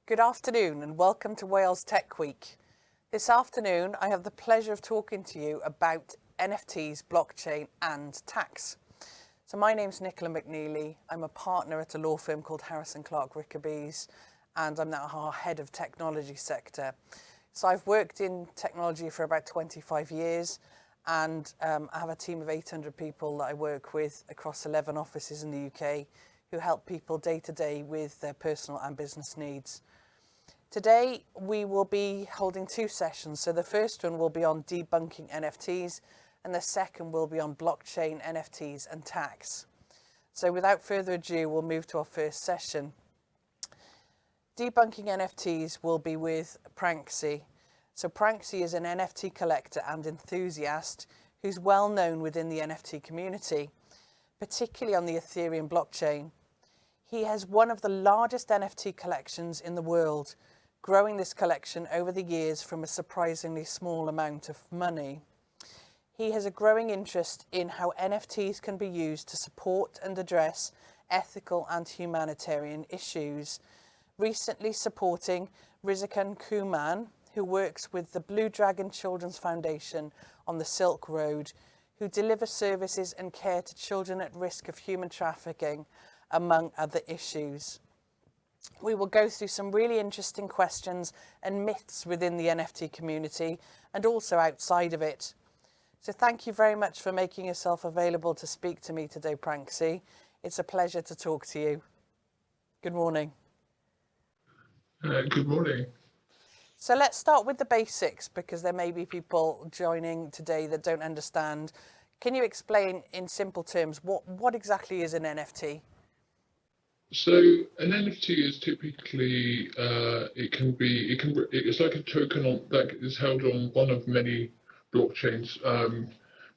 Good afternoon and welcome to Wales Tech Week. This afternoon I have the pleasure of talking to you about NFTs, blockchain and tax. So my name's Nicola McNeely. I'm a partner at a law firm called Aaronson Rickerbys and I'm now our head of technology sector. So I've worked in technology for about 25 years and I have a team of 800 people that I work with across 11 offices in the UK who help people day to day with their personal and business needs. Today we will be holding two sessions. So the first one will be on debunking NFTs and the second will be on blockchain, NFTs and tax. So without further ado, we'll move to our first session. Debunking NFTs will be with Pranksy. So Pranksy is an NFT collector and enthusiast who's well known within the NFT community, particularly on the Ethereum blockchain. He has one of the largest NFT collections in the world, growing this collection over the years from a surprisingly small amount of money. He has a growing interest in how NFTs can be used to support and address ethical and humanitarian issues, recently supporting Rickerbys, who works with the Blue Dragon Children's Foundation on the Silk Road, who delivers services and care to children at risk of human trafficking, among other issues. We will go through some really interesting questions and myths within the NFT community and also outside of it. So thank you very much for making yourself available to speak to me today, Pranksy. It's a pleasure to talk to you. Good morning. Good morning. So let's start with the basics because there may be people joining today that don't understand. Can you explain in simple terms what exactly is an NFT? So an NFT is typically it's like a token that is held on one of many blockchains.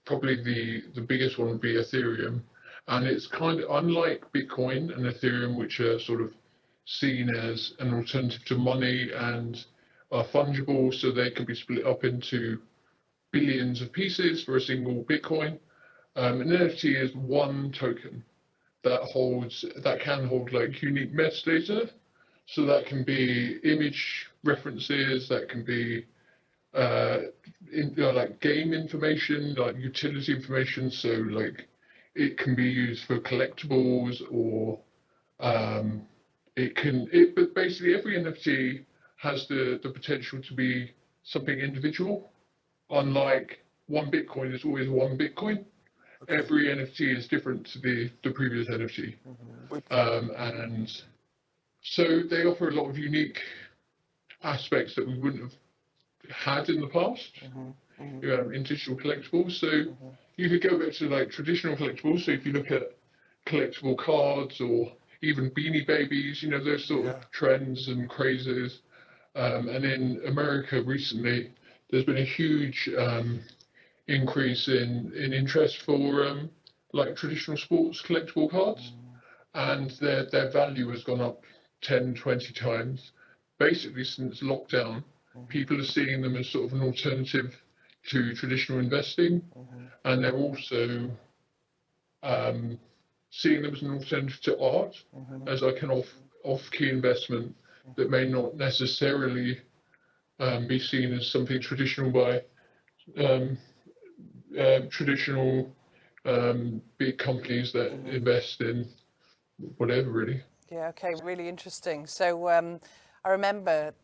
Probably the biggest one would be Ethereum, and it's kind of unlike Bitcoin and Ethereum, which are sort of seen as an alternative to money and are fungible, so they can be split up into billions of pieces for a single Bitcoin. An NFT is one token that can hold like unique metadata. So that can be image references, that can be like game information, like utility information. So like it can be used for collectibles or but basically every NFT has the potential to be something individual. Unlike one Bitcoin is always one Bitcoin. Okay. Every NFT is different to the previous NFT. And so they offer a lot of unique aspects that we wouldn't have had in the past in digital collectibles. So you could go back to like traditional collectibles. So if you look at collectible cards or even Beanie Babies, those sort of trends and crazes. And in America recently, there's been a huge increase in interest for like traditional sports collectible cards, and their value has gone up 10, 20 times basically since lockdown. People are seeing them as sort of an alternative to traditional investing, and they're also seeing them as an alternative to art, as like an off-key investment that may not necessarily be seen as something traditional by traditional big companies that invest in whatever, really. Yeah, okay, really interesting. So I remember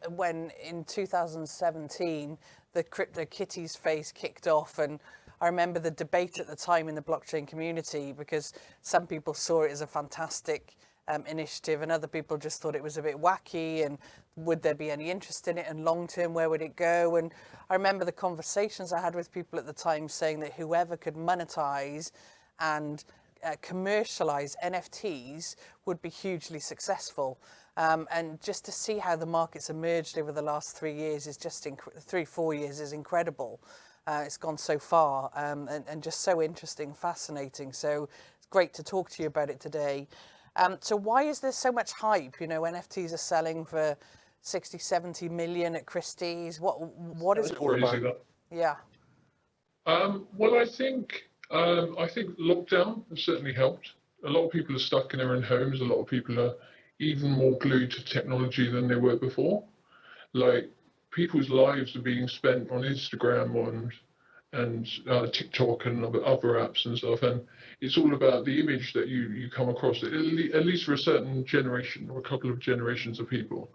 when in 2017 the CryptoKitties phase kicked off, and I remember the debate at the time in the blockchain community because some people saw it as a fantastic initiative and other people just thought it was a bit wacky and would there be any interest in it, and long term where would it go? And I remember the conversations I had with people at the time saying that whoever could monetize and commercialize NFTs would be hugely successful. And just to see how the market's emerged over the last 3 years is just 4 years is incredible. It's gone so far and just so interesting, fascinating. So it's great to talk to you about it today. So why is there so much hype? NFTs are selling for 60, 70 million at Christie's. What is it all about? Yeah. Well, I think lockdown has certainly helped. A lot of people are stuck in their own homes. A lot of people are even more glued to technology than they were before. Like, people's lives are being spent on Instagram and TikTok and other apps and stuff, and it's all about the image that you come across, at least for a certain generation or a couple of generations of people.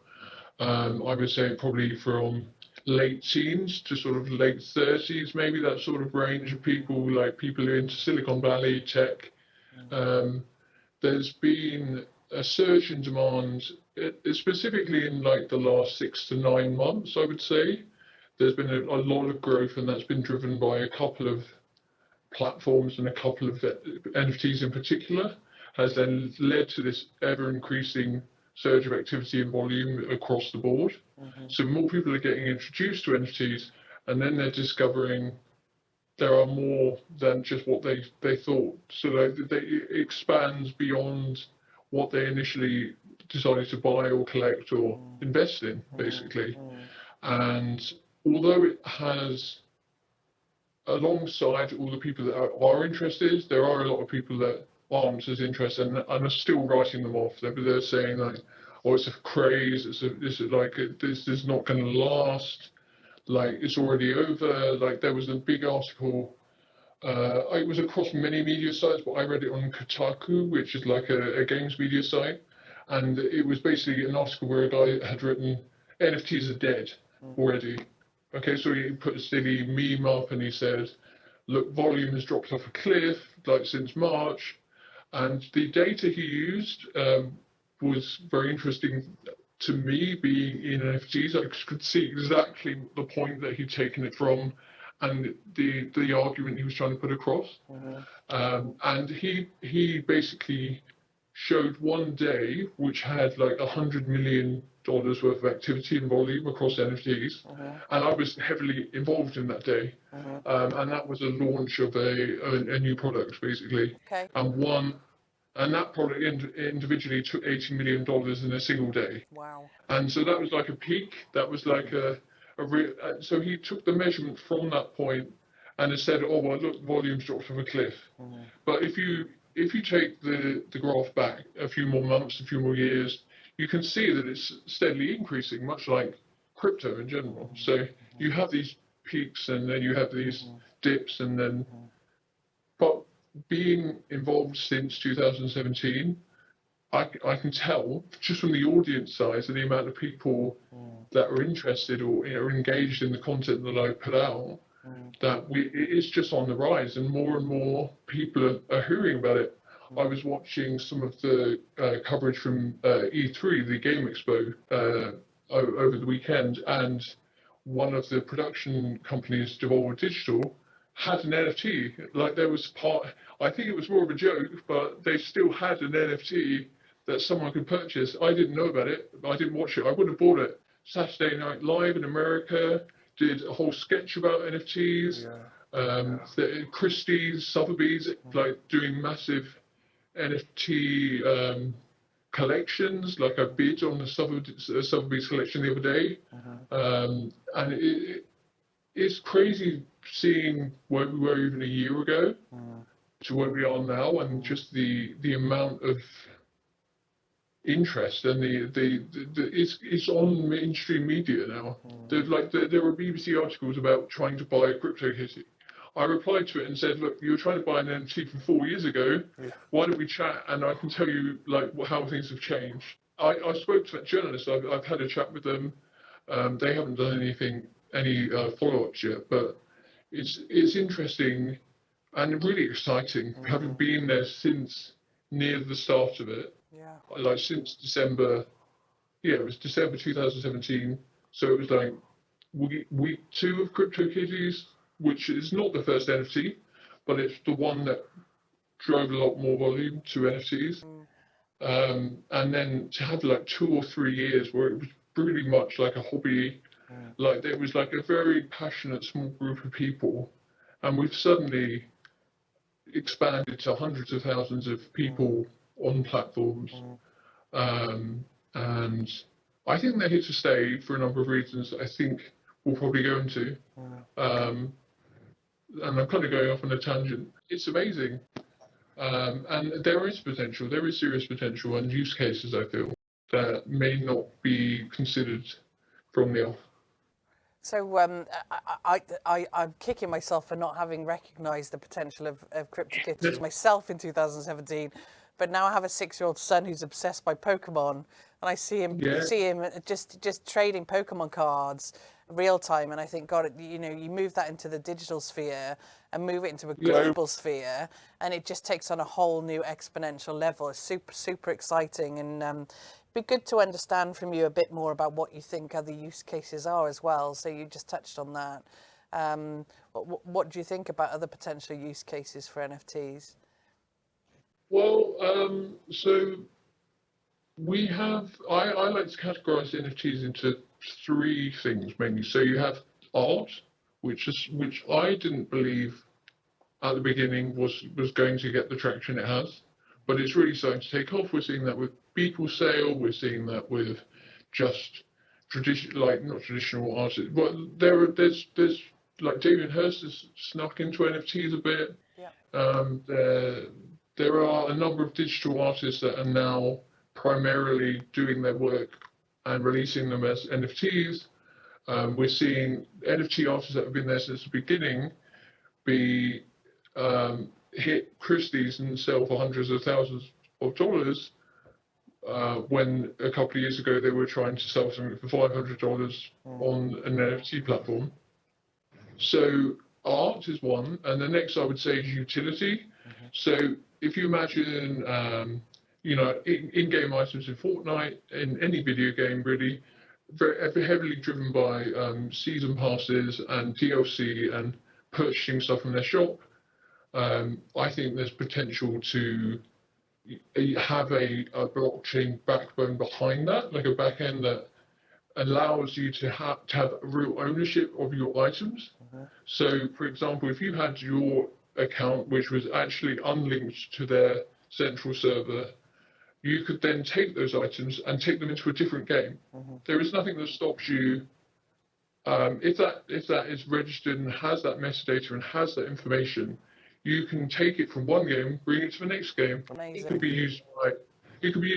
I would say probably from late teens to sort of late 30s, maybe, that sort of range of people, like people who are into Silicon Valley tech. There's been a surge in demand, specifically in like the last 6 to 9 months, I would say. There's been a lot of growth, and that's been driven by a couple of platforms and a couple of NFTs in particular, has then led to this ever increasing surge of activity and volume across the board. So more people are getting introduced to NFTs, and then they're discovering there are more than just what they thought. So it expands beyond what they initially decided to buy or collect or invest in, basically. And although it has, alongside all the people that are interested, there are a lot of people that aren't as interested and are still writing them off. They're saying like, "Oh, it's a craze. This is not going to last. Like, it's already over." Like, there was a big article. It was across many media sites, but I read it on Kotaku, which is like a games media site, and it was basically an article where a guy had written, "NFTs are dead already." Okay, so he put a silly meme up and he said, "Look, volume has dropped off a cliff, like, since March." And the data he used was very interesting to me, being in NFTs. I could see exactly the point that he'd taken it from and the argument he was trying to put across. And he basically showed one day which had like $100 million worth of activity and volume across NFTs, and I was heavily involved in that day, and that was a launch of a new product, basically. Okay. And that product individually took $80 million in a single day. Wow. And so that was like a peak. That was like a real. So he took the measurement from that point and has said, "Oh well, look, volume's dropped off a cliff." But if you take the graph back a few more months, a few more years, you can see that it's steadily increasing, much like crypto in general. So you have these peaks and then you have these dips, and then, but being involved since 2017, I can tell just from the audience size and the amount of people that are interested or are engaged in the content that I put out, that it's just on the rise, and more people are hearing about it. I was watching some of the coverage from E3, the Game Expo, over the weekend, and one of the production companies, Devolver Digital, had an NFT. Like, there was I think it was more of a joke, but they still had an NFT that someone could purchase. I didn't know about it. I didn't watch it. I would have bought it. Saturday Night Live in America did a whole sketch about NFTs. Christie's, Sotheby's, like, doing massive NFT collections. Like, I bid on the Sotheby's collection the other day, and it's crazy seeing where we were even a year ago to where we are now, and just the amount of interest, and it's on mainstream media now. There were BBC articles about trying to buy a crypto kitty. I replied to it and said, "Look, you were trying to buy an NFT from 4 years ago. Why don't we chat, and I can tell you like how things have changed." I spoke to that journalist. I've had a chat with them. They haven't done any follow-ups yet, but it's interesting and really exciting, having been there since near the start of it. Yeah. Like, since December, it was December 2017. So it was like week 2 of CryptoKitties, which is not the first NFT, but it's the one that drove a lot more volume to NFTs. And then to have like 2 or 3 years where it was pretty much like a hobby, like there was like a very passionate small group of people, and we've suddenly expanded to hundreds of thousands of people on platforms. And I think they're here to stay for a number of reasons I think we'll probably go into. And I'm kind of going off on a tangent. It's amazing. And there is potential, there is serious potential and use cases, I feel. that may not be considered from the off. So I'm kicking myself for not having recognised the potential of CryptoKitties myself in 2017, but now I have a 6-year-old son who's obsessed by Pokemon, and I see him just trading Pokemon cards real time, and I think, God, you move that into the digital sphere and move it into a global sphere, and it just takes on a whole new exponential level. It's super exciting, and be good to understand from you a bit more about what you think other use cases are as well. So you just touched on that. What do you think about other potential use cases for NFTs? Well, so we have, I like to categorize NFTs into 3 things mainly. So you have art, which I didn't believe at the beginning was going to get the traction it has, but it's really starting to take off. We're seeing that with Beeple Sale, we're seeing that with just not traditional artists, but there's like Damien Hirst has snuck into NFTs a bit. Yeah. There are a number of digital artists that are now primarily doing their work and releasing them as NFTs. We're seeing NFT artists that have been there since the beginning hit Christie's and sell for hundreds of thousands of dollars, when a couple of years ago they were trying to sell something for $500 on an NFT platform. So art is one, and the next I would say is utility. So if you imagine, in-game items in Fortnite, in any video game really, very heavily driven by season passes and DLC and purchasing stuff from their shop. I think there's potential to have a blockchain backbone behind that, like a back end that allows you to have real ownership of your items. So, for example, if you had your account which was actually unlinked to their central server, you could then take those items and take them into a different game. There is nothing that stops you. If that is registered and has that metadata and has that information, you can take it from one game, bring it to the next game. Amazing. It could be used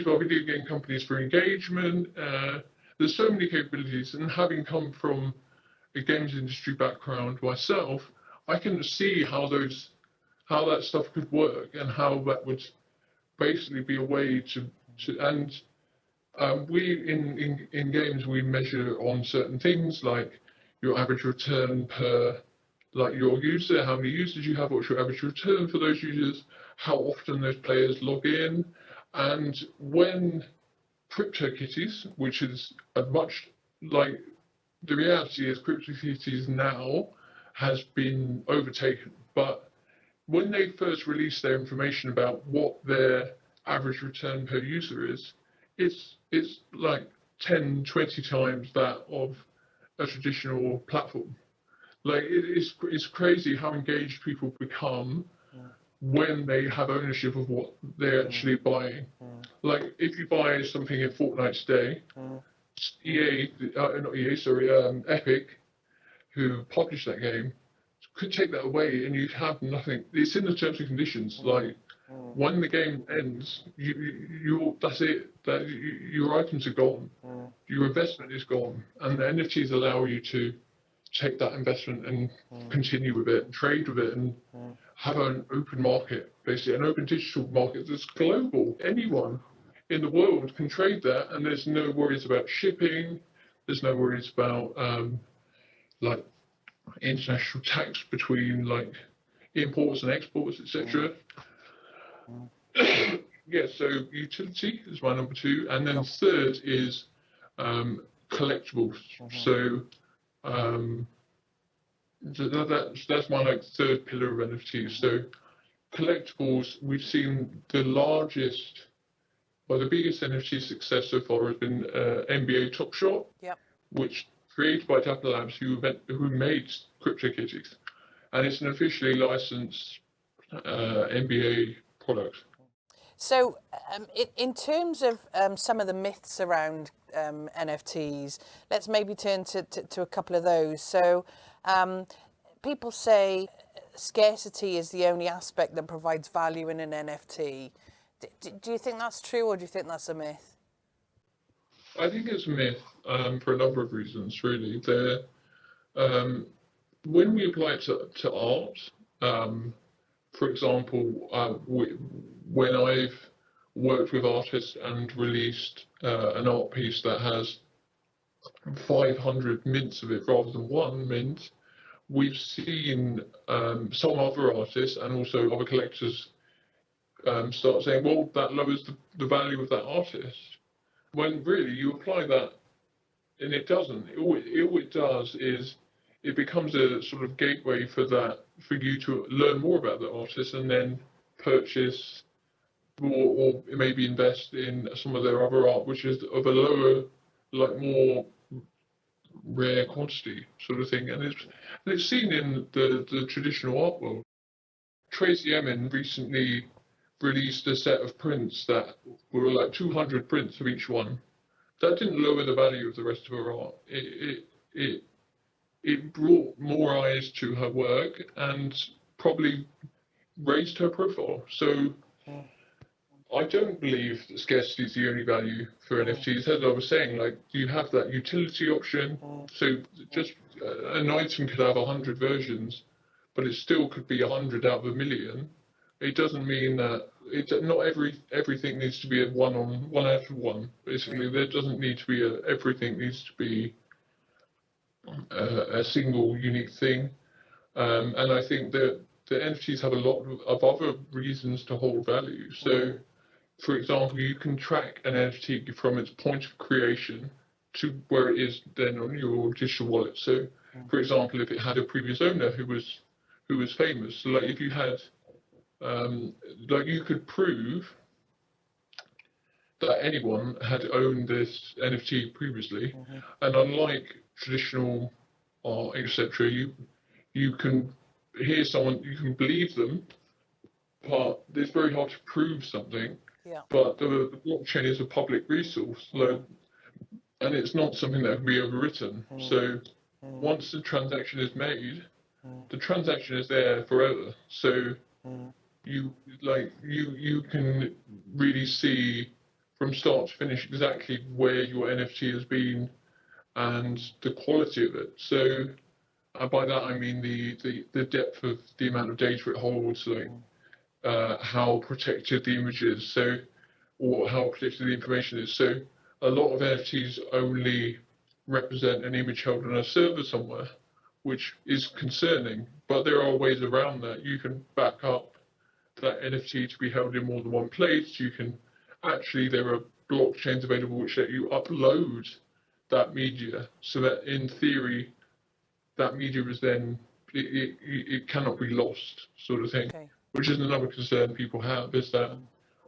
by video game companies for engagement. There's so many capabilities, and having come from a games industry background myself, I can see how that stuff could work and how that would basically be a way to we in games we measure on certain things like your average return per your user, how many users you have, what's your average return for those users, how often those players log in, and when CryptoKitties, which is the reality is CryptoKitties now has been overtaken, but when they first released their information about what their average return per user is, it's like 10, 20 times that of a traditional platform. It's crazy how engaged people become when they have ownership of what they're actually buying. Like if you buy something in Fortnite today, Epic, who published that game, could take that away and you have nothing. It's in the terms and conditions. Like when the game ends, that's it. Your items are gone. Your investment is gone, and the NFTs allow you to take that investment and continue with it, and trade with it, and have an open market, basically an open digital market that's global. Anyone in the world can trade that, and there's no worries about shipping. There's no worries about international tax between imports and exports, etc. Yeah, so utility is my number 2, and then third is collectibles. So that's my third pillar of NFTs. So collectibles, we've seen the biggest NFT success so far has been NBA Top Shot, which created by Dapper Labs, who made CryptoKitties, and it's an officially licensed NBA product. So, in terms of some of the myths around NFTs, let's maybe turn to a couple of those. So, people say scarcity is the only aspect that provides value in an NFT. Do you think that's true, or do you think that's a myth? I think it's a myth for a number of reasons, really. When we apply it to art, for example, when I've worked with artists and released an art piece that has 500 mints of it rather than one mint, we've seen some other artists and also other collectors start saying, well, that lowers the value of that artist. When really you apply that, and it doesn't. All it does is it becomes a sort of gateway for you to learn more about the artist and then purchase or maybe invest in some of their other art, which is of a lower, like more rare quantity sort of thing. And it's seen in the traditional art world. Tracy Emin recently released a set of prints that were like 200 prints of each one. That didn't lower the value of the rest of her art. It brought more eyes to her work and probably raised her profile. So I don't believe that scarcity is the only value for NFTs. As I was saying, like you have that utility option. So just an item could have 100 versions, but it still could be 100 out of a million. It doesn't mean that not everything needs to be a one out of one. Basically, there doesn't need to be everything needs to be a single unique thing. And I think that the NFTs have a lot of other reasons to hold value. So, for example, you can track an NFT from its point of creation to where it is then on your digital wallet. So, for example, if it had a previous owner who was famous, so like if you had like you could prove that anyone had owned this NFT previously, and unlike traditional art, etc., you can hear someone, you can believe them, but it's very hard to prove something. Yeah. But the blockchain is a public resource, and it's not something that can be overwritten. So once the transaction is made, the transaction is there forever. So you can really see from start to finish exactly where your NFT has been and the quality of it. So by that I mean the depth of the amount of data it holds, like how protected the image is, so or how protected the information is. So a lot of NFTs only represent an image held on a server somewhere, which is concerning. But there are ways around that. You can back up that NFT to be held in more than one place. You can actually, there are blockchains available which let you upload that media, so that in theory, that media is then it cannot be lost, sort of thing. Okay. Which is another concern people have, is that,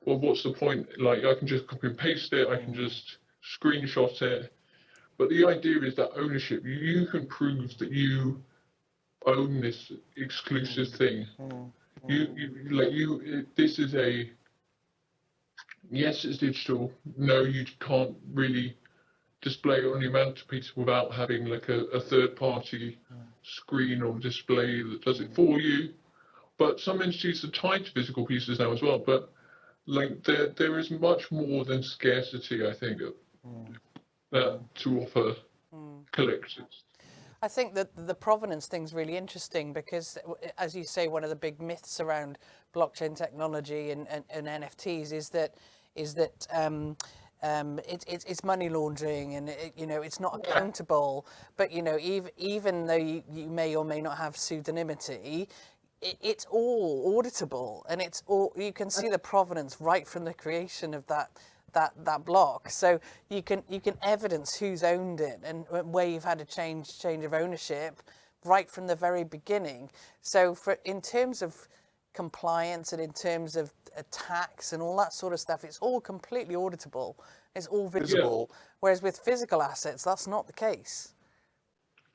well, what's the point? Like I can just copy and paste it, I can just screenshot it. But the idea is that ownership. You can prove that you own this exclusive thing. This is yes, it's digital. No, you can't really display it on your mantelpiece without having like a third party screen or display that does it for you. But some entities are tied to physical pieces now as well. But like there is much more than scarcity, I think, to offer collectors. I think that the provenance thing's really interesting because, as you say, one of the big myths around blockchain technology and NFTs is that it's money laundering and it's not accountable. But even though you may or may not have pseudonymity, it's all auditable, and it's all, you can see the provenance right from the creation of that block. So you can evidence who's owned it and where you've had a change of ownership right from the very beginning. So in terms of compliance and in terms of tax and all that sort of stuff, it's all completely auditable. It's all visible. Yeah. Whereas with physical assets, that's not the case.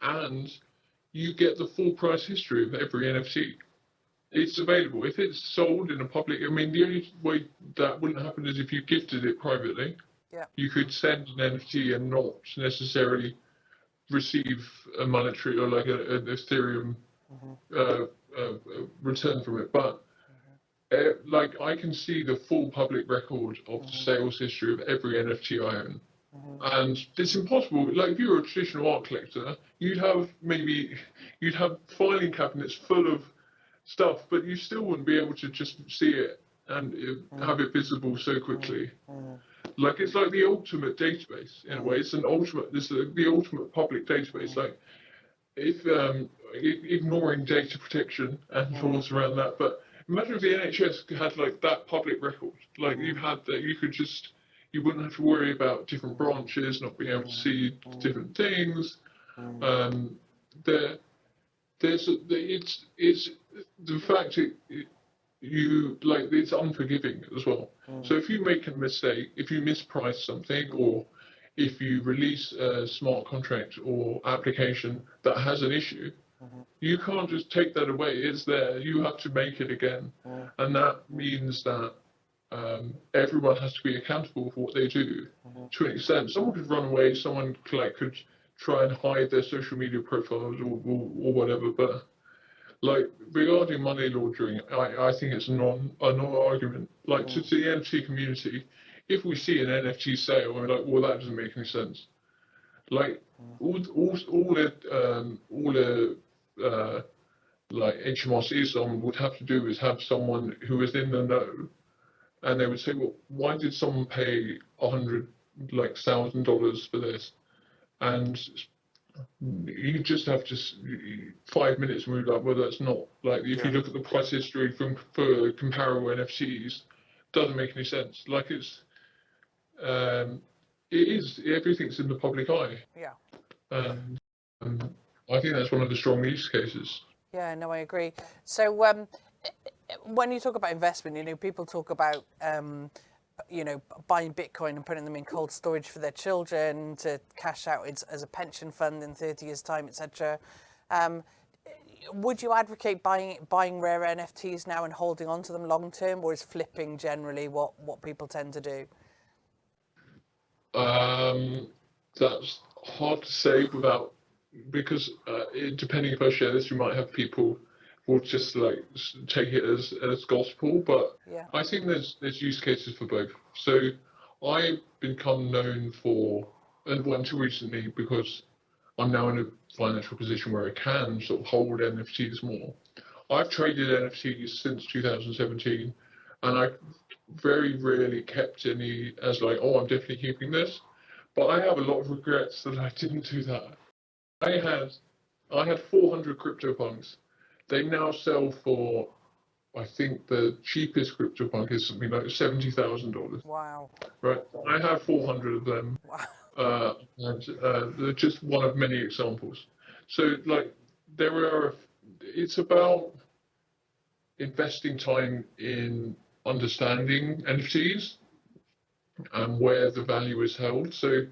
And you get the full price history of every NFT. It's available. If it's sold in a public, I mean, the only way that wouldn't happen is if you gifted it privately. Yeah. You could send an NFT and not necessarily receive a monetary or like an Ethereum return from it. But like I can see the full public record of the sales history of every NFT I own. And it's impossible. Like if you were a traditional art collector, you'd have filing cabinets full of stuff, but you still wouldn't be able to just see it and have it visible so quickly. Like it's like the ultimate database in a way. It's the ultimate public database. Like if ignoring data protection and laws around that, but imagine if the NHS had like that public record. Like you had that, you wouldn't have to worry about different branches not being able to see different things. It's the fact it's unforgiving as well. So if you make a mistake, if you misprice something, or if you release a smart contract or application that has an issue, you can't just take that away. It's there. You have to make it again, and that means that everyone has to be accountable for what they do to an extent. Someone could run away. Someone could try and hide their social media profiles or whatever, but. Like regarding money laundering, I think it's a non-argument. Like to the NFT community, if we see an NFT sale, we're like, well, that doesn't make any sense. Like all like HMRC someone would have to do is have someone who is in the know, and they would say, well, why did someone pay $100,000 for this? And you just have 5 minutes and we're like, well, that's not like if you look at the price history for comparable NFTs, doesn't make any sense. Like it is everything's in the public eye. Yeah. I think that's one of the strong use cases. Yeah, no, I agree. So when you talk about investment, people talk about buying Bitcoin and putting them in cold storage for their children to cash out as a pension fund in 30 years' time, etc. Would you advocate buying rare NFTs now and holding on to them long term, or is flipping generally what people tend to do? That's hard to say because depending if I share this, you might have people will just like take it as gospel, but I think there's use cases for both. So I've become known for, and until recently, because I'm now in a financial position where I can sort of hold NFTs more. I've traded NFTs since 2017, and I very rarely kept any as like, oh, I'm definitely keeping this. But I have a lot of regrets that I didn't do that. I had 400 CryptoPunks. They now sell for, I think the cheapest CryptoPunk is something like $70,000. Wow. Right. I have 400 of them. Wow. And they're just one of many examples. So like it's about investing time in understanding NFTs and where the value is held. So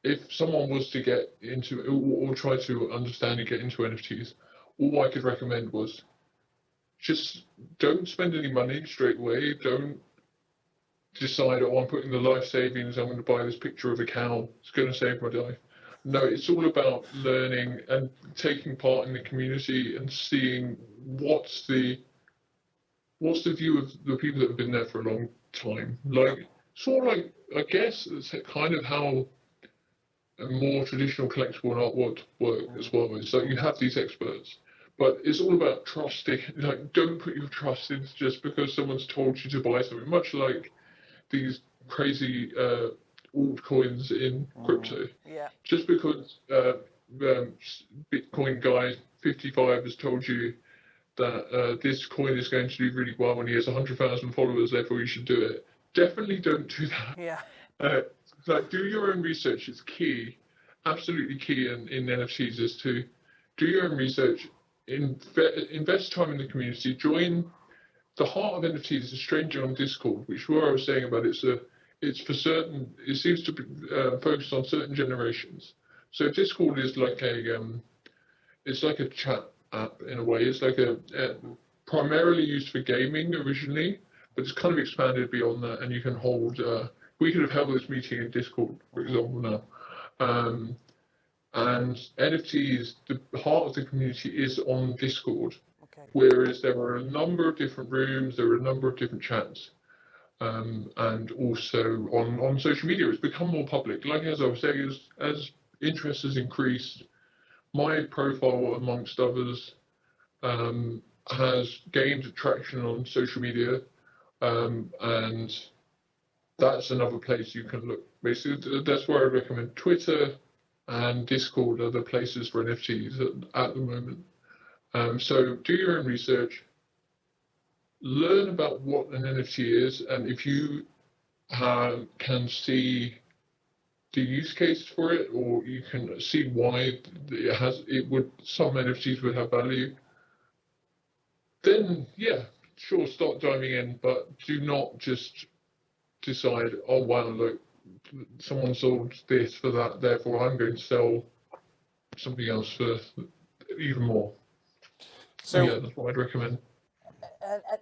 if someone was to get into or try to understand and get into NFTs, all I could recommend was just don't spend any money straight away. Don't decide, oh, I'm putting the life savings, I'm going to buy this picture of a cow, it's going to save my life. No, it's all about learning and taking part in the community and seeing what's the view of the people that have been there for a long time. Like, sort of like, I guess it's kind of how a more traditional collectible and artwork work as well. It's like you have these experts, but it's all about trusting. Like, don't put your trust in just because someone's told you to buy something. Much like these crazy altcoins in crypto. Yeah. Just because Bitcoin guy 55 has told you that this coin is going to do really well and he has 100,000 followers, therefore you should do it. Definitely don't do that. Yeah. Like, do your own research. It's key, absolutely key in NFTs is to do your own research, invest time in the community, join. The heart of NFTs is a stranger on Discord, which what I was saying about it's for certain. It seems to be focused on certain generations. So Discord is like it's like a chat app in a way. It's like a primarily used for gaming originally, but it's kind of expanded beyond that, and you can hold. We could have held this meeting in Discord, for example, now. And NFTs, the heart of the community is on Discord. Whereas there are a number of different rooms, there are a number of different chats. and also on social media. It's become more public. Like as I was saying, as interest has increased, my profile, amongst others, has gained traction on social media, and that's another place you can look. Basically, that's where I recommend Twitter and Discord are the places for NFTs at the moment. So do your own research, learn about what an NFT is, and if you can see the use case for it, or you can see why some NFTs would have value, then yeah, sure, start diving in, but do not just decide, oh wow, look, someone sold this for that, therefore I'm going to sell something else for even more. So yeah, that's what I'd recommend.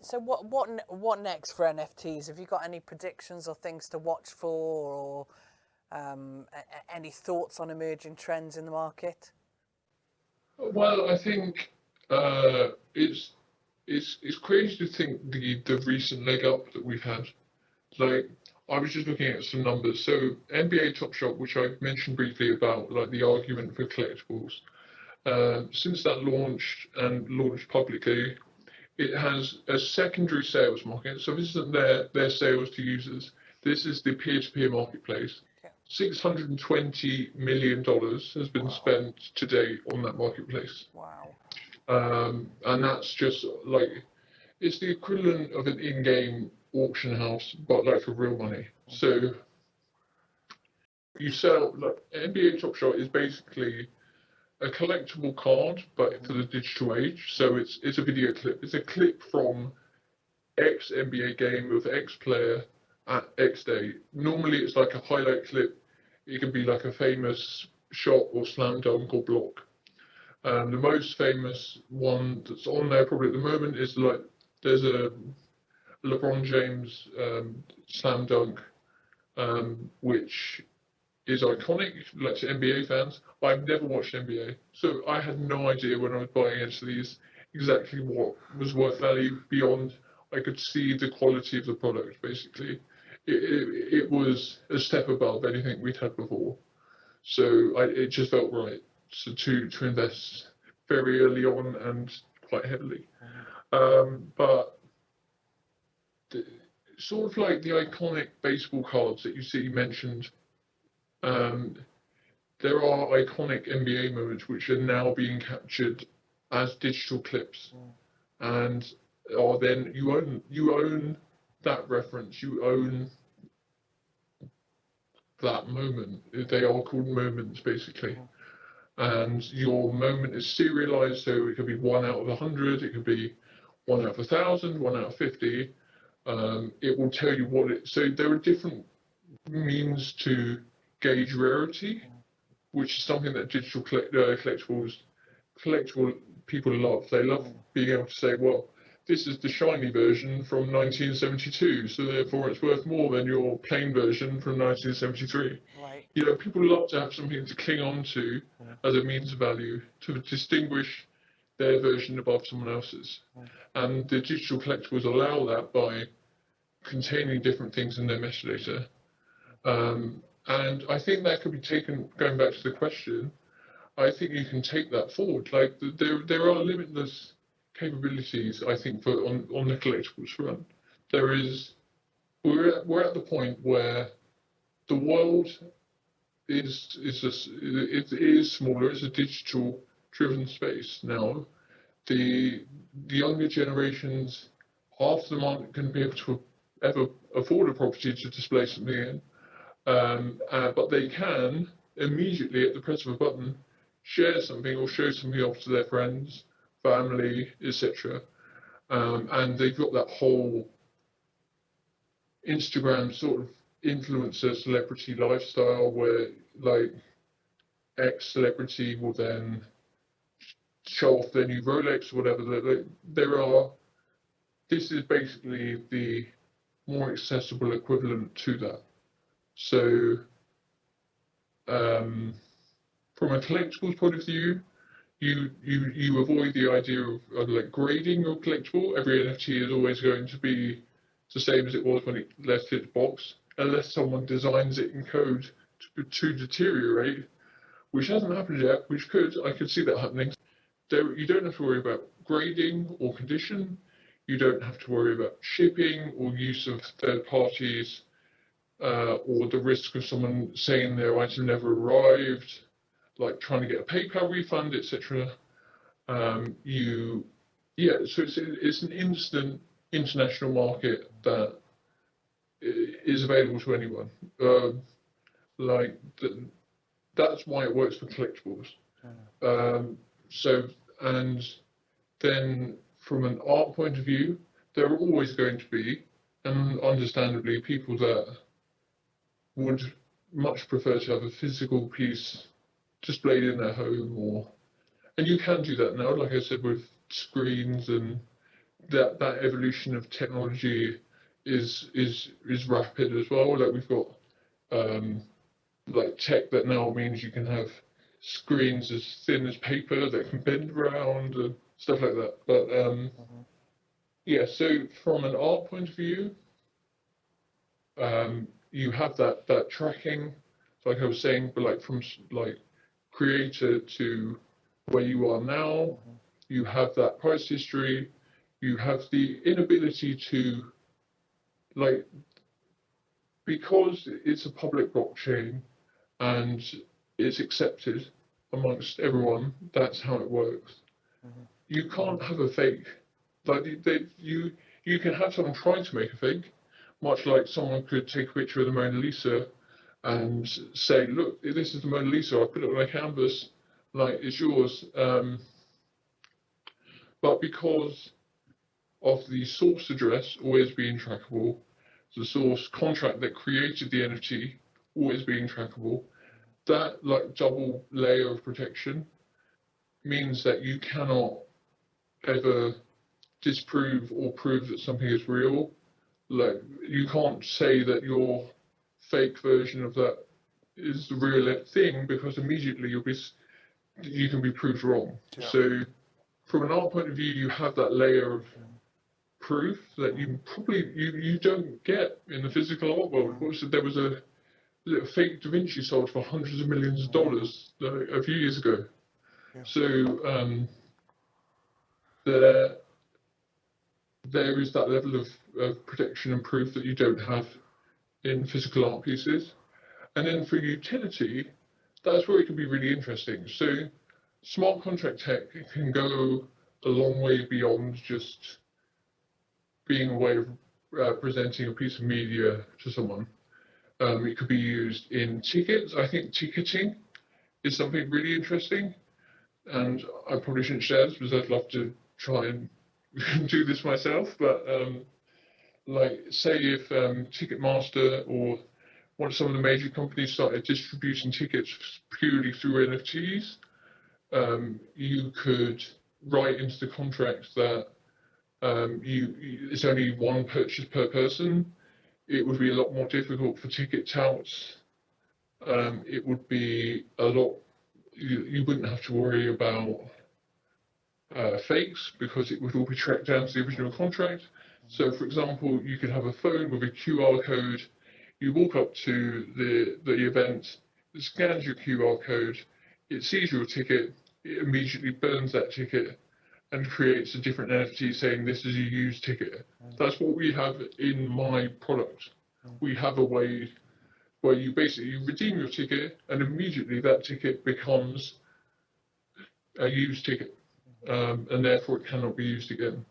So what next for NFTs? Have you got any predictions or things to watch for, or any thoughts on emerging trends in the market? Well, I think it's crazy to think the recent leg up that we've had. Like, I was just looking at some numbers. So NBA Top Shot, which I mentioned briefly about, like the argument for collectibles, since that launched publicly, it has a secondary sales market. So this isn't their sales to users. This is the peer-to-peer marketplace. Yeah. $620 million has been spent to date on that marketplace. Wow. And that's just like, it's the equivalent of an in-game auction house, but like for real money. So you sell, like, NBA Top Shot is basically a collectible card, but for the digital age. So it's a video clip. It's a clip from X NBA game with X player at X day. Normally it's like a highlight clip. It can be like a famous shot or slam dunk or block. The most famous one that's on there probably at the moment is like, there's a LeBron James slam dunk, which is iconic, like to NBA fans. I've never watched NBA, so I had no idea when I was buying into these exactly what was worth value beyond I could see the quality of the product. Basically, it was a step above anything we'd had before, so it just felt right to invest very early on and quite heavily. But sort of like the iconic baseball cards that you see mentioned, there are iconic NBA moments which are now being captured as digital clips, and then you own that reference, you own that moment. They are called moments, basically, and your moment is serialized. So it could be 1 out of 100, it could be 1 out of 1,000, 1 out of 50. It will tell you what it. So there are different means to gauge rarity, which is something that digital collectible people love. They love being able to say, well, this is the shiny version from 1972, so therefore it's worth more than your plain version from 1973. Right. You know, people love to have something to cling on to as a means of value, to distinguish their version above someone else's. And the digital collectibles allow that by containing different things in their metadata. And I think that could be taken, going back to the question, I think you can take that forward. Like, there are limitless capabilities, I think, on the collectibles front. We're at the point where the world is smaller. It's a digital driven space now. The younger generations, half of them aren't going to be able to ever afford a property to display something in, but they can immediately at the press of a button share something or show something off to their friends, family, etc. And they've got that whole Instagram sort of influencer celebrity lifestyle where, like, X celebrity will then show off their new Rolex or whatever. This is basically the more accessible equivalent to that. So from a collectibles point of view, you avoid the idea of like grading your collectible. Every NFT is always going to be the same as it was when it left its box, unless someone designs it in code to deteriorate, which hasn't happened yet, which I could see that happening. You don't have to worry about grading or condition. You don't have to worry about shipping or use of third parties, or the risk of someone saying their item never arrived, like trying to get a PayPal refund, etc. So it's an instant international market that is available to anyone. That's why it works for collectibles. And then from an art point of view, there are always going to be, and understandably, people that would much prefer to have a physical piece displayed in their home, and you can do that now, like I said, with screens, and that evolution of technology is rapid as well. Like we've got like tech that now means you can have screens as thin as paper that can bend around and stuff like that. But so from an art point of view, you have that tracking, like I was saying, but like from like creator to where you are now, you have that price history, you have the inability to, like, because it's a public blockchain and it's accepted amongst everyone, that's how it works. You can't have a fake. Like you can have someone try to make a fake, much like someone could take a picture of the Mona Lisa and say, look, this is the Mona Lisa, I put it on a canvas, like it's yours. But because of the source address always being trackable, the source contract that created the NFT always being trackable, that like double layer of protection means that you cannot ever disprove or prove that something is real. Like you can't say that your fake version of that is the real thing, because immediately you can be proved wrong. Yeah. So from an art point of view, you have that layer of proof that you don't get in the physical art world. There was a fake Da Vinci sold for hundreds of millions of dollars a few years ago. Yeah. So there is that level of protection and proof that you don't have in physical art pieces. And then for utility, that's where it can be really interesting. So smart contract tech can go a long way beyond just being a way of presenting a piece of media to someone. It could be used in tickets. I think ticketing is something really interesting, and I probably shouldn't share this because I'd love to try and do this myself. But like, say if Ticketmaster or some of the major companies started distributing tickets purely through NFTs, you could write into the contract that it's only one purchase per person. It would be a lot more difficult for ticket touts. It would be a lot. You wouldn't have to worry about fakes, because it would all be tracked down to the original contract. So, for example, you could have a phone with a QR code. You walk up to the event, it scans your QR code, it sees your ticket, it immediately burns that ticket and creates a different NFT saying this is a used ticket. That's what we have in my product. We have a way where you basically redeem your ticket and immediately that ticket becomes a used ticket, and therefore it cannot be used again.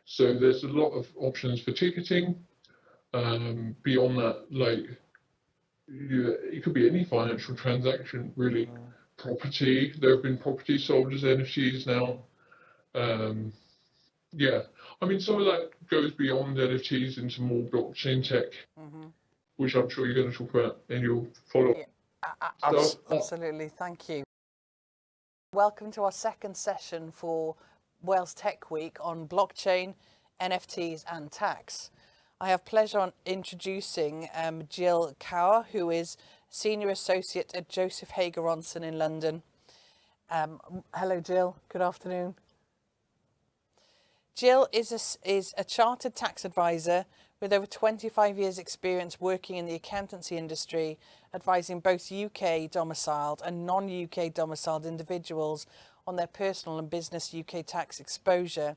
So there's a lot of options for ticketing. Beyond that, like, it could be any financial transaction, really. Property, there have been properties sold as NFTs now. I mean, some of that goes beyond NFTs into more blockchain tech, which I'm sure you're going to talk about in your follow-up stuff. Absolutely, thank you. Welcome to our second session for Wales Tech Week on blockchain, NFTs and tax. I have pleasure on introducing Jill Kaur, who is Senior Associate at Joseph Hage Aaronson in London. Hello, Jill. Good afternoon. Jill is a chartered tax advisor with over 25 years experience working in the accountancy industry, advising both UK domiciled and non-UK domiciled individuals on their personal and business UK tax exposure.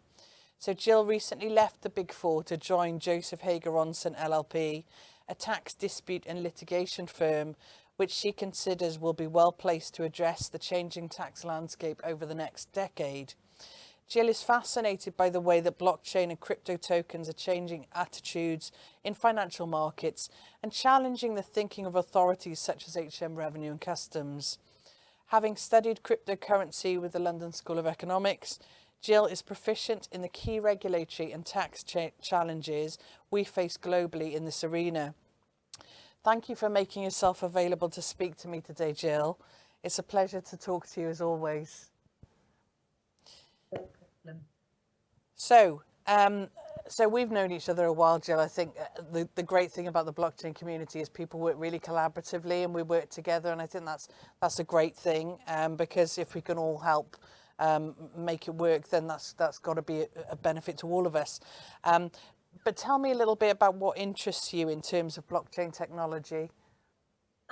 So Jill recently left the Big Four to join Joseph Hage Aaronson LLP, a tax dispute and litigation firm, which she considers will be well placed to address the changing tax landscape over the next decade. Jill is fascinated by the way that blockchain and crypto tokens are changing attitudes in financial markets and challenging the thinking of authorities such as HM Revenue and Customs. Having studied cryptocurrency with the London School of Economics, Jill is proficient in the key regulatory and tax challenges we face globally in this arena. Thank you for making yourself available to speak to me today, Jill. It's a pleasure to talk to you as always. So we've known each other a while, Jill. I think the great thing about the blockchain community is people work really collaboratively and we work together, and I think that's a great thing, because if we can all help make it work, then that's got to be a benefit to all of us. But tell me a little bit about what interests you in terms of blockchain technology.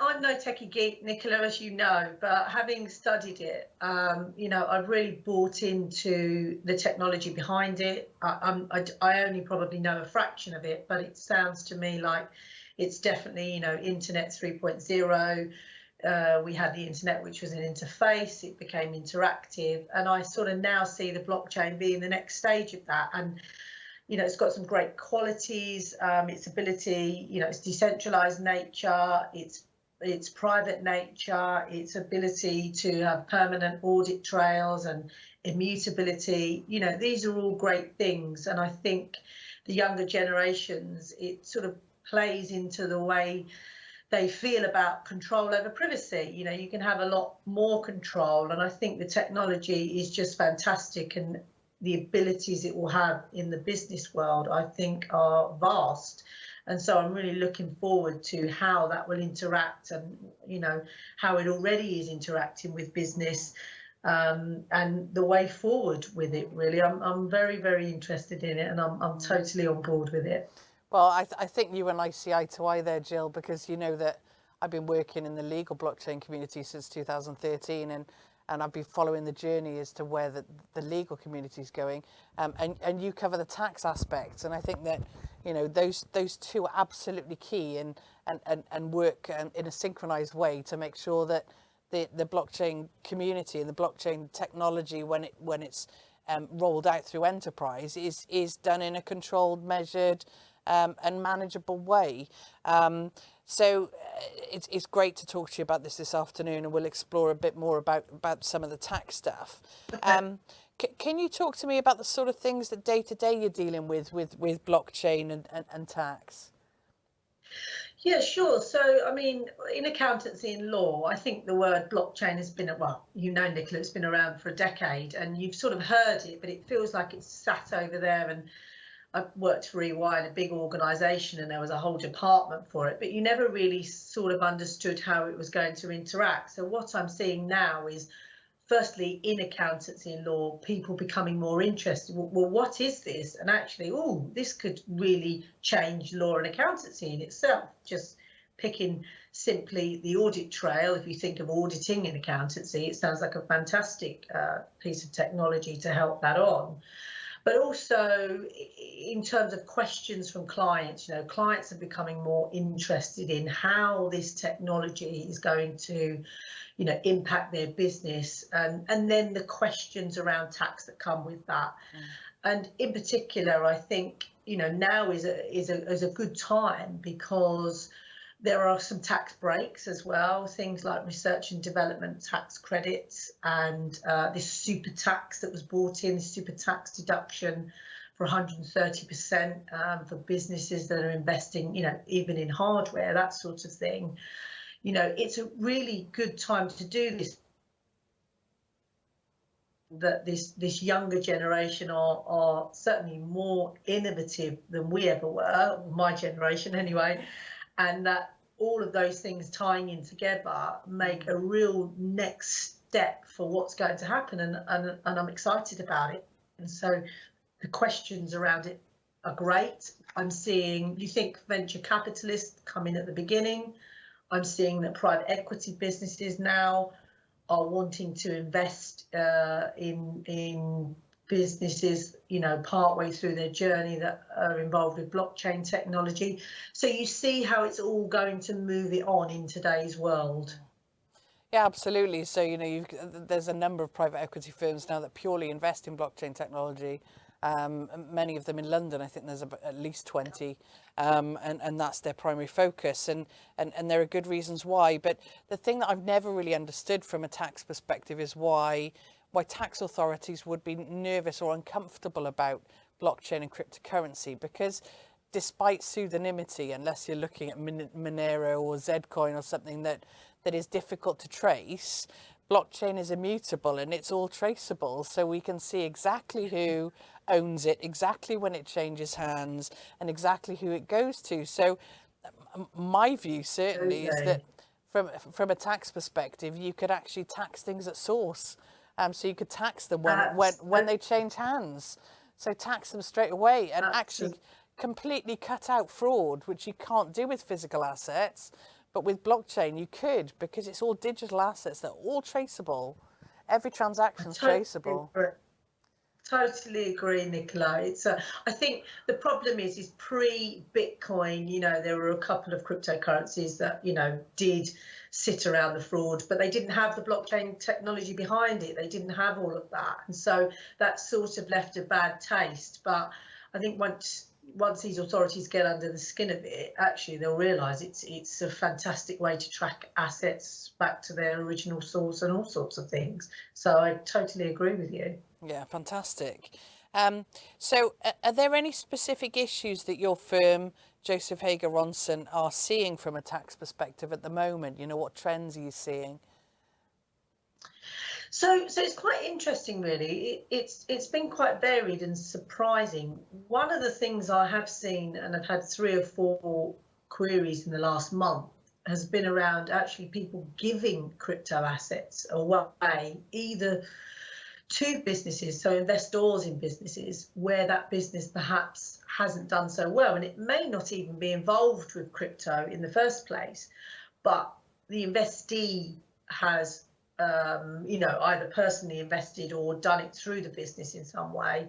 I'm no techie geek, Nicola, as you know, but having studied it, I've really bought into the technology behind it. I only probably know a fraction of it, but it sounds to me like it's definitely, Internet 3.0. We had the internet, which was an interface. It became interactive, and I sort of now see the blockchain being the next stage of that. And it's got some great qualities. Its ability, its decentralized nature, its private nature, its ability to have permanent audit trails and immutability. These are all great things, and I think the younger generations, it sort of plays into the way they feel about control over privacy. You can have a lot more control, and I think the technology is just fantastic, and the abilities it will have in the business world, I think, are vast. And so I'm really looking forward to how that will interact, and how it already is interacting with business, and the way forward with it. Really, I'm very, very interested in it, and I'm totally on board with it. Well, I think you and I see eye to eye there, Jill, because you know that I've been working in the legal blockchain community since 2013, and I've been following the journey as to where the legal community is going, and you cover the tax aspects, and I think that those two are absolutely key, and work in a synchronized way to make sure that the blockchain community and the blockchain technology, when it's rolled out through enterprise, is done in a controlled, measured, and manageable way. So it's great to talk to you about this afternoon, and we'll explore a bit more about some of the tax stuff. Okay. Can you talk to me about the sort of things that day to day you're dealing with blockchain and tax? Yeah, sure. So, I mean, in accountancy and law, I think the word blockchain has been, Nicola, it's been around for a decade, and you've sort of heard it, but it feels like it's sat over there. And I worked for EY in a big organisation, and there was a whole department for it, but you never really sort of understood how it was going to interact. So what I'm seeing now is, firstly, in accountancy and law, people becoming more interested. Well, what is this? And actually, this could really change law and accountancy in itself. Just picking simply the audit trail, if you think of auditing in accountancy, it sounds like a fantastic piece of technology to help that on. But also in terms of questions from clients, clients are becoming more interested in how this technology is going to, impact their business, and then the questions around tax that come with that. And in particular, I think, now is a good time, because there are some tax breaks as well, things like research and development tax credits, and this super tax that was brought in, this super tax deduction for 130% for businesses that are investing, even in hardware, that sort of thing. It's a really good time to do this. That this younger generation are certainly more innovative than we ever were, my generation anyway, and that all of those things tying in together make a real next step for what's going to happen, and I'm excited about it. And so the questions around it are great. I'm seeing, you think venture capitalists come in at the beginning. I'm seeing that private equity businesses now are wanting to invest in businesses, you know, partway through their journey that are involved with blockchain technology. So you see how it's all going to move it on in today's world. Yeah, absolutely. So, you know, there's a number of private equity firms now that purely invest in blockchain technology. Many of them in London. I think there's at least 20, and that's their primary focus. And there are good reasons why. But the thing that I've never really understood from a tax perspective is why tax authorities would be nervous or uncomfortable about blockchain and cryptocurrency, because despite pseudonymity, unless you're looking at Monero or Zcoin or something that is difficult to trace, blockchain is immutable and it's all traceable. So we can see exactly who owns it, exactly when it changes hands, and exactly who it goes to. So my view certainly is that from a tax perspective, you could actually tax things at source. So you could tax them when they change hands. So tax them straight away and actually completely cut out fraud, which you can't do with physical assets. But with blockchain, you could, because it's all digital assets. They're all traceable. Every transaction's traceable. Totally agree, Nicola. It's I think the problem is pre-Bitcoin, you know, there were a couple of cryptocurrencies that, you know, did sit around the fraud, but they didn't have the blockchain technology behind it. They didn't have all of that. And so that sort of left a bad taste. But I think once these authorities get under the skin of it, actually they'll realise it's a fantastic way to track assets back to their original source and all sorts of things. So I totally agree with you. Yeah, fantastic. So are there any specific issues that your firm, Joseph Hage Aaronson, are seeing from a tax perspective at the moment? You know, what trends are you seeing? So it's quite interesting, really. It's been quite varied and surprising. One of the things I have seen, and I've had 3 or 4 queries in the last month, has been around actually people giving crypto assets away, either to businesses, so investors in businesses where that business perhaps hasn't done so well, and it may not even be involved with crypto in the first place, but the investee has you know, either personally invested or done it through the business in some way.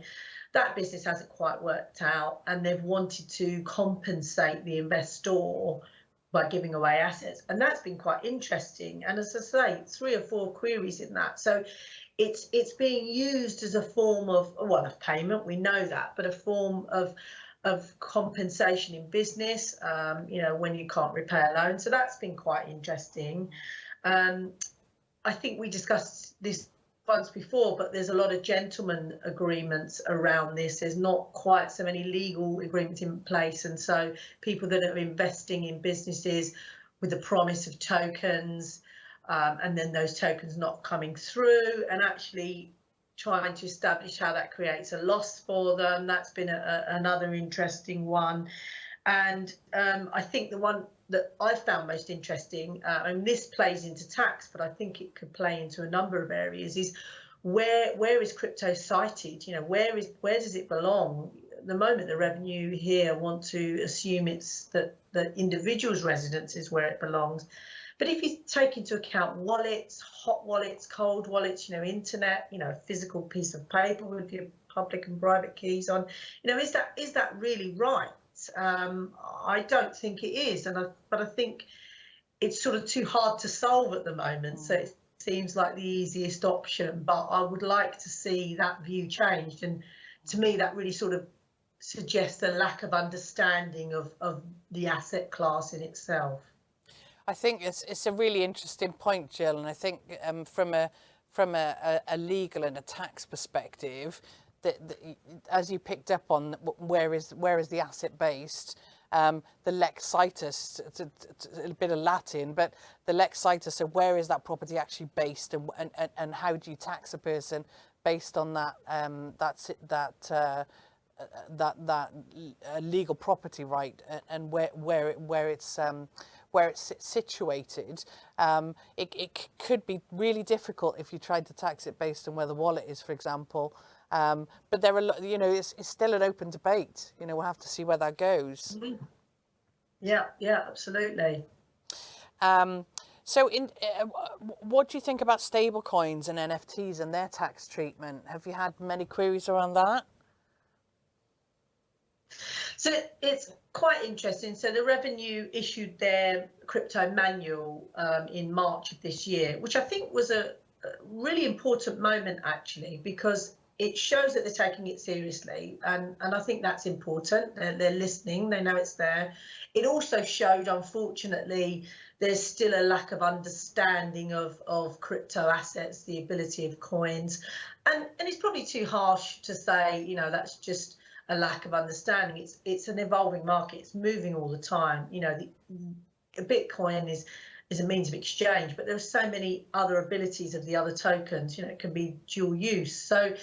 That business hasn't quite worked out, and they've wanted to compensate the investor by giving away assets, and that's been quite interesting. And as I say, 3 or 4 queries in that. So it's being used as a form of, well, of payment, we know that, but a form of compensation in business, you know, when you can't repay a loan. So that's been quite interesting. I think we discussed this once before, but there's a lot of gentleman agreements around this. There's not quite so many legal agreements in place. And so people that are investing in businesses with the promise of tokens, and then those tokens not coming through, and actually trying to establish how that creates a loss for them. That's been another interesting one. And I think the one that I found most interesting, and this plays into tax, but I think it could play into a number of areas, is where is crypto cited? You know, where does it belong? At the moment, the revenue here want to assume it's that the individual's residence is where it belongs. But if you take into account wallets, hot wallets, cold wallets, you know, internet, you know, a physical piece of paper with your public and private keys on, you know, is that really right? I don't think it is, but I think it's sort of too hard to solve at the moment. So it seems like the easiest option, but I would like to see that view changed. And to me, that really sort of suggests a lack of understanding of the asset class in itself. I think it's a really interesting point, Jill, and I think from a legal and a tax perspective, that as you picked up on, where is the asset based? The lex situs, it's a bit of Latin, but the lex situs. So where is that property actually based, and how do you tax a person based on that legal property right, and where it's situated. It could be really difficult if you tried to tax it based on where the wallet is, for example. But there are, it's still an open debate. We'll have to see where that goes. Mm-hmm. Yeah, absolutely. So, what do you think about stablecoins and NFTs and their tax treatment? Have you had many queries around that? So it's quite interesting. So the Revenue issued their crypto manual in March of this year, which I think was a really important moment, actually, because it shows that they're taking it seriously. And I think that's important. They're listening. They know it's there. It also showed, unfortunately, there's still a lack of understanding of crypto assets, the ability of coins. And it's probably too harsh to say, that's just a lack of understanding. It's an evolving market. It's moving all the time. The Bitcoin is a means of exchange, but there are so many other abilities of the other tokens. It can be dual use. So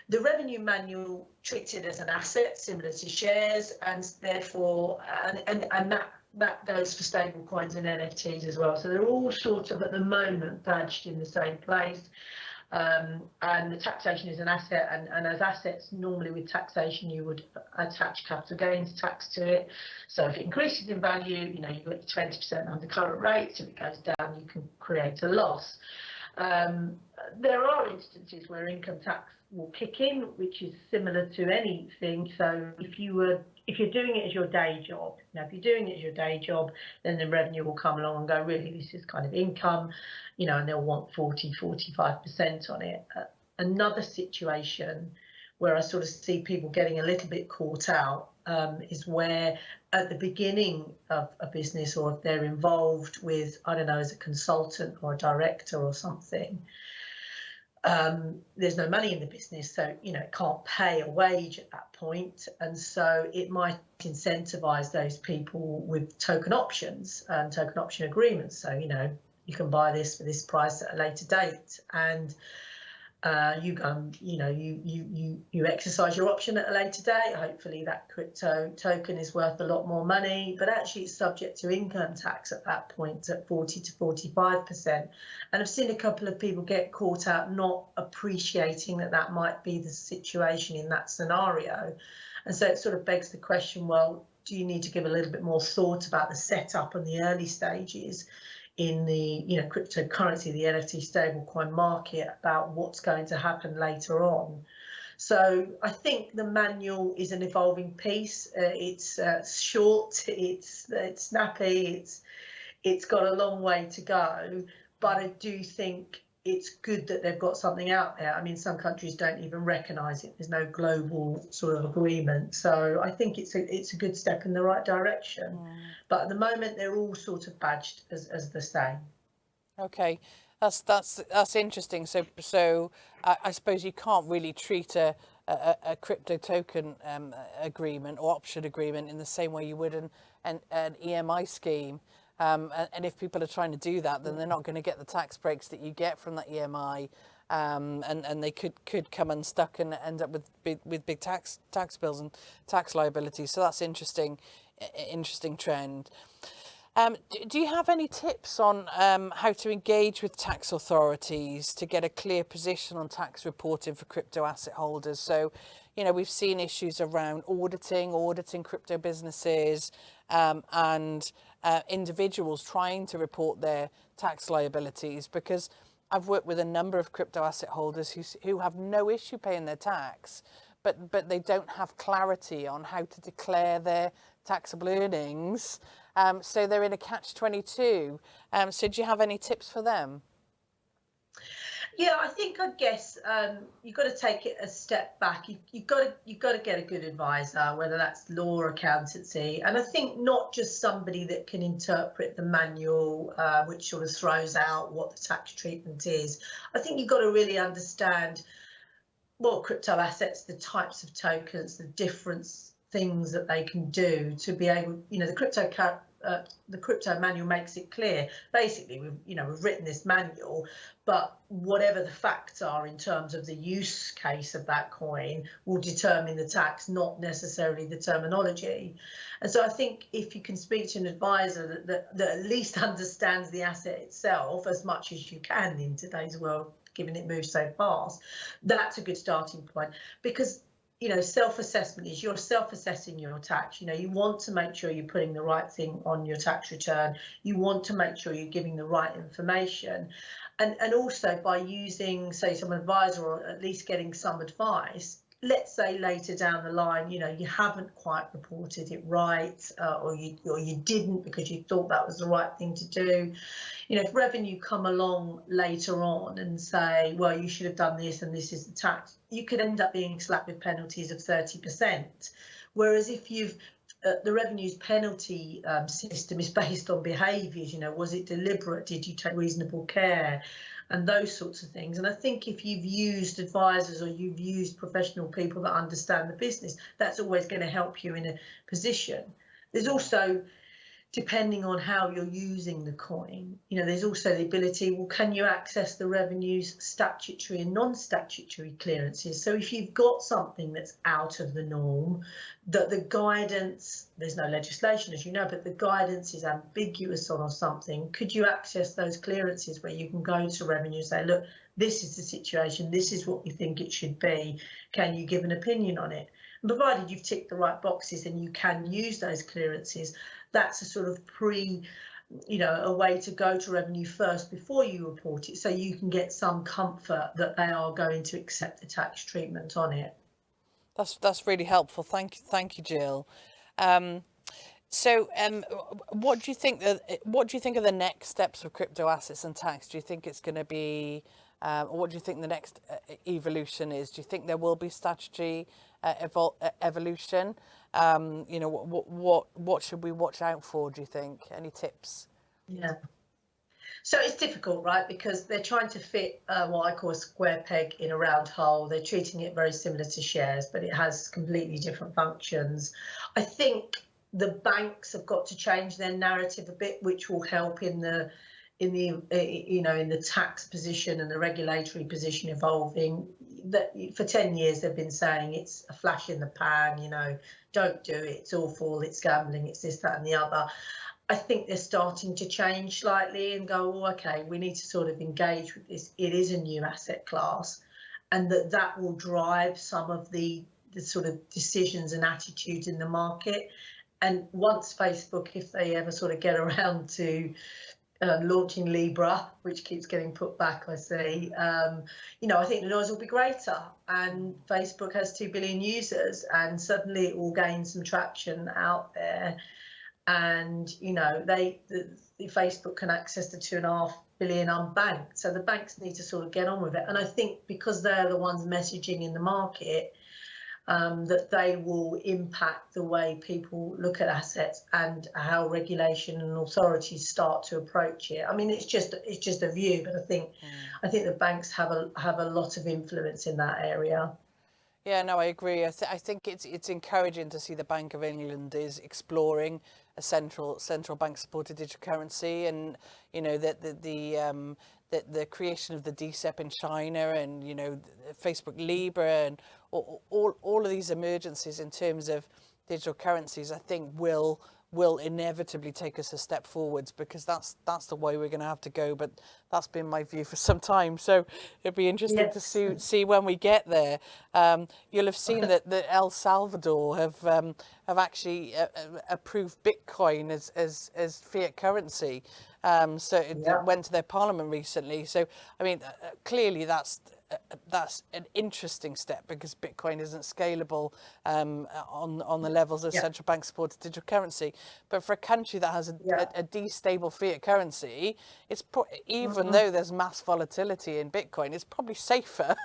the Revenue manual treats it as an asset similar to shares, and therefore and that goes for stable coins and NFTs as well. So they're all sort of at the moment badged in the same place. And the taxation is an asset, and as assets, normally with taxation you would attach capital gains tax to it. So if it increases in value, you've got your 20% under current rates. If it goes down, you can create a loss. There are instances where income tax will kick in, which is similar to anything. So if you're doing it as your day job, then the Revenue will come along and go, really, this is kind of income, and they'll want 40-45% on it. Another situation where I sort of see people getting a little bit caught out is where at the beginning of a business, or if they're involved with, I don't know, as a consultant or a director or something, there's no money in the business, so it can't pay a wage at that point, and so it might incentivize those people with token options and token option agreements. So you can buy this for this price at a later date, and you go, you exercise your option at a later date. Hopefully that crypto token is worth a lot more money, but actually it's subject to income tax at that point at 40-45%. And I've seen a couple of people get caught out not appreciating that might be the situation in that scenario. And so it sort of begs the question, well, do you need to give a little bit more thought about the setup and the early stages in the cryptocurrency, the NFT stablecoin market, about what's going to happen later on? So I think the manual is an evolving piece. It's short, it's snappy, it's got a long way to go, but I do think it's good that they've got something out there. I mean, some countries don't even recognise it. There's no global sort of agreement. So I think it's a good step in the right direction. But at the moment, they're all sort of badged as the same. Okay, that's interesting. So I suppose you can't really treat a crypto token agreement or option agreement in the same way you would an EMI scheme. And if people are trying to do that, then they're not going to get the tax breaks that you get from that EMI, and they could come unstuck and end up with big tax bills and tax liabilities. So that's interesting trend. Do you have any tips on how to engage with tax authorities to get a clear position on tax reporting for crypto asset holders? So, we've seen issues around auditing crypto businesses, and individuals trying to report their tax liabilities, because I've worked with a number of crypto asset holders who have no issue paying their tax, but they don't have clarity on how to declare their taxable earnings. So they're in a catch-22. So do you have any tips for them? Yeah, I guess you've got to take it a step back. You've got to get a good advisor, whether that's law or accountancy, and I think not just somebody that can interpret the manual, which sort of throws out what the tax treatment is. I think you've got to really understand what crypto assets, the types of tokens, the different things that they can do to be able, the crypto manual makes it clear. Basically, we've written this manual, but whatever the facts are in terms of the use case of that coin will determine the tax, not necessarily the terminology. And so I think if you can speak to an advisor that at least understands the asset itself as much as you can in today's world, given it moves so fast. That's a good starting point, because self-assessment is you're self-assessing your tax. You want to make sure you're putting the right thing on your tax return. You want to make sure you're giving the right information. And also by using, say, some advisor, or at least getting some advice. Let's say later down the line, you haven't quite reported it right, or you didn't because you thought that was the right thing to do. If revenue come along later on and say, well, you should have done this and this is the tax, you could end up being slapped with penalties of 30%. Whereas if you've the revenues penalty system is based on behaviours. Was it deliberate? Did you take reasonable care? And those sorts of things. And I think if you've used advisors or you've used professional people that understand the business, that's always going to help you in a position. There's also, depending on how you're using the coin, there's also the ability, well, can you access the revenues, statutory and non-statutory clearances? So if you've got something that's out of the norm, that the guidance, there's no legislation, as you know, but the guidance is ambiguous on or something, could you access those clearances where you can go to revenue and say, look, this is the situation, this is what we think it should be, can you give an opinion on it? And provided you've ticked the right boxes and you can use those clearances, that's a sort of a way to go to revenue first before you report it, so you can get some comfort that they are going to accept the tax treatment on it. That's really helpful. Thank you, Jill. What do you think? What do you think are the next steps for crypto assets and tax? Do you think it's going to be, or what do you think the next evolution is? Do you think there will be statutory evolution? What should we watch out for? Do you think? Any tips? Yeah. So it's difficult, right? Because they're trying to fit what I call a square peg in a round hole. They're treating it very similar to shares, but it has completely different functions. I think the banks have got to change their narrative a bit, which will help in the tax position and the regulatory position evolving. That for 10 years they've been saying it's a flash in the pan, don't do it, it's awful, it's gambling, it's this, that and the other. I think they're starting to change slightly and go, oh, okay, we need to sort of engage with this. It is a new asset class, and that will drive some of the sort of decisions and attitudes in the market. And once Facebook, if they ever sort of get around to launching Libra, which keeps getting put back, I see, I think the noise will be greater. And Facebook has 2 billion users, and suddenly it will gain some traction out there. And the Facebook can access the 2.5 billion unbanked, so the banks need to sort of get on with it. And I think because they're the ones messaging in the market, that they will impact the way people look at assets and how regulation and authorities start to approach it. I mean, it's just a view, but I think the banks have a lot of influence in that area. Yeah, no, I agree. I think it's encouraging to see the Bank of England is exploring a central bank supported digital currency, and that the creation of the DCEP in China, and Facebook Libra, and all of these emergencies in terms of digital currencies, I think will inevitably take us a step forwards, because that's the way we're going to have to go. But that's been my view for some time, so it'd be interesting to see when we get there. You'll have seen that El Salvador have actually approved Bitcoin as fiat currency. So it went to their parliament recently. So I mean, clearly that's an interesting step, because Bitcoin isn't scalable on the levels of central bank supported digital currency. But for a country that has a destable fiat currency, it's even though there's mass volatility in Bitcoin, it's probably safer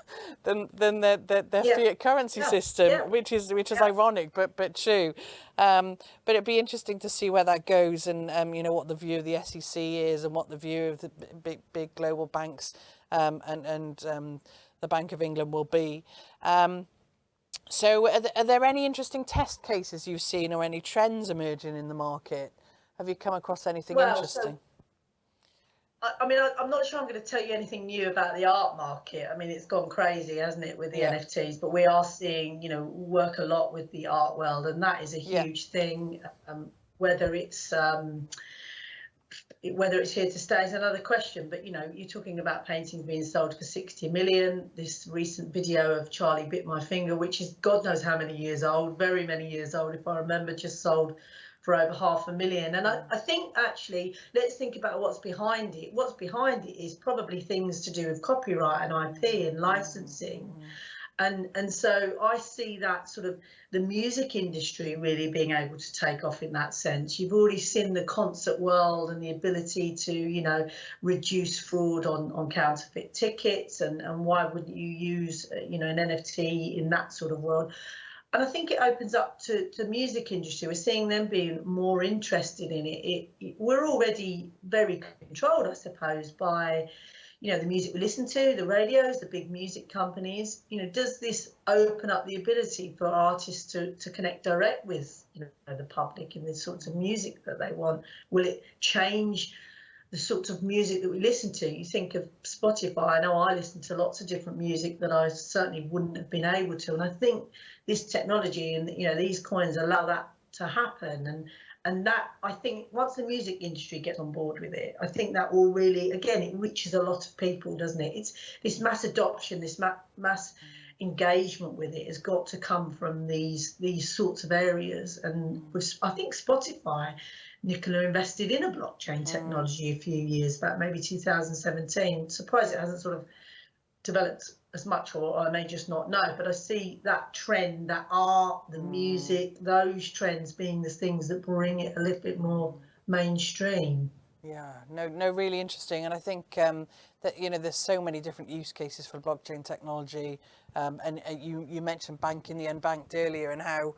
than their fiat currency system, which is ironic, but true. But it'd be interesting to see where that goes, and what the view of the SEC is, and what the view of the big global banks and the Bank of England will be. So are there any interesting test cases you've seen, or any trends emerging in the market? Have you come across anything interesting? I mean, I'm not sure I'm going to tell you anything new about the art market. I mean, it's gone crazy, hasn't it, with the NFTs? But we are seeing, work a lot with the art world, and that is a huge thing. Whether it's whether it's here to stay is another question, but you know, you're talking about paintings being sold for 60 million. This recent video of Charlie Bit My Finger, which is God knows how many years old, very many years old if I remember, just sold for over 500,000. And I think actually, let's think about what's behind it. What's behind it is probably things to do with copyright and IP and licensing. And so I see that sort of the music industry really being able to take off in that sense. You've already seen the concert world and the ability to, you know, reduce fraud on counterfeit tickets, and why wouldn't you use, you know, an NFT in that sort of world? And I think it opens up to the music industry. We're seeing them being more interested in it. We're already very controlled, I suppose, by, you know, the music we listen to, the radios, the big music companies. You know, does this open up the ability for artists to connect direct with, you know, the public in the sorts of music that they want? Will it change the sorts of music that we listen to? You think of Spotify. I know I listen to lots of different music that I certainly wouldn't have been able to. And I think this technology and, you know, these coins allow that to happen. And that, I think, once the music industry gets on board with it, I think that will really, again, it reaches a lot of people, doesn't it? It's this mass adoption, this mass engagement with it has got to come from these sorts of areas. And with, I think Spotify, Nicola invested in a blockchain technology a few years back, maybe 2017. Surprised it hasn't sort of developed as much, or I may just not know, but I see that trend, that art, the music, those trends being the things that bring it a little bit more mainstream. Yeah, no, really interesting. And I think that, you know, there's so many different use cases for blockchain technology. And you mentioned banking the unbanked earlier, and how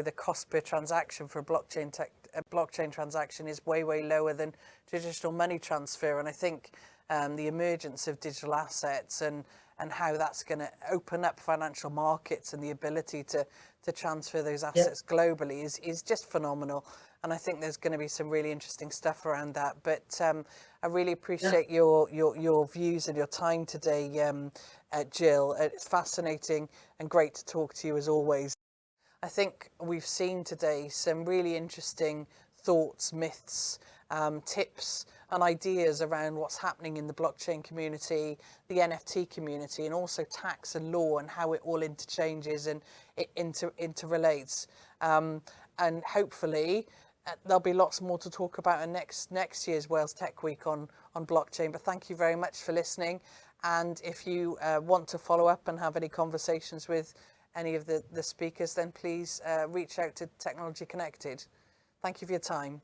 the cost per transaction for a blockchain transaction is way lower than traditional money transfer. And I think the emergence of digital assets and how that's going to open up financial markets and the ability to transfer those assets globally is just phenomenal. And I think there's going to be some really interesting stuff around that. But I really appreciate your views and your time today, Jill. It's fascinating and great to talk to you as always. I think we've seen today some really interesting thoughts, myths, tips and ideas around what's happening in the blockchain community, the NFT community, and also tax and law and how it all interchanges and it interrelates. And hopefully there'll be lots more to talk about in next year's Wales Tech Week on blockchain. But thank you very much for listening. And if you want to follow up and have any conversations with any of the speakers, then please reach out to Technology Connected. Thank you for your time.